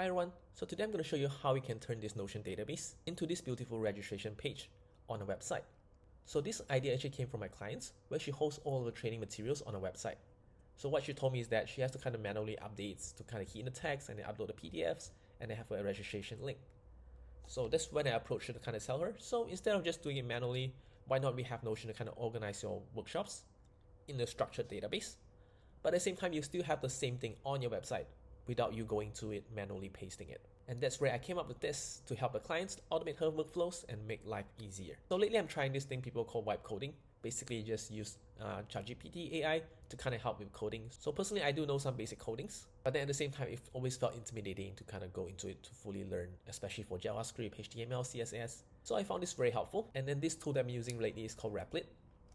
Hi everyone, so today I'm going to show you how we can turn this Notion database into this beautiful registration page on a website. So this idea actually came from my clients, where she hosts all of the training materials on a website. So what she told me is that she has to kind of manually update to kind of key in the text and then upload the PDFs and then have a registration link. So that's when I approached her to kind of tell her, so instead of just doing it manually, why not we have Notion to kind of organize your workshops in a structured database, but at the same time you still have the same thing on your website without you going to it manually pasting it. And that's where I came up with this to help the clients automate her workflows and make life easier. So lately I'm trying this thing people call vibe coding. Basically you just use ChatGPT AI to kind of help with coding. So personally I do know some basic codings, but then at the same time it always felt intimidating to kind of go into it to fully learn, especially for JavaScript, HTML, CSS. So I found this very helpful. And then this tool that I'm using lately is called Replit.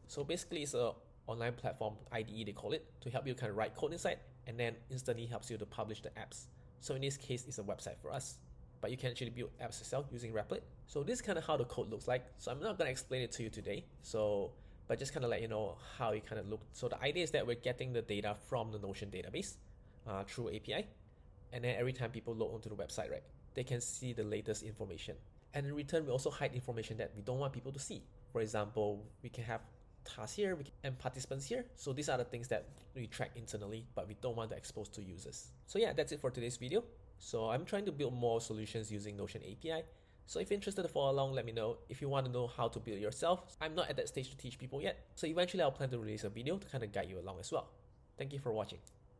So basically it's a online platform, IDE they call it, to help you kind of write code inside and then instantly helps you to publish the apps. So in this case, it's a website for us, but you can actually build apps yourself using Replit. So this is kind of how the code looks like. So I'm not going to explain it to you today, but just kind of let you know how it kind of looks. So the idea is that we're getting the data from the Notion database through API. And then every time people log onto the website, right, they can see the latest information. And in return, we also hide information that we don't want people to see. For example, we can have tasks here and participants here. So these are the things that we track internally, but we don't want to expose to users. So yeah, that's it for today's video. So I'm trying to build more solutions using Notion API. So if you're interested to follow along, let me know. If you want to know how to build it yourself, I'm not at that stage to teach people yet. So eventually I'll plan to release a video to kind of guide you along as well. Thank you for watching.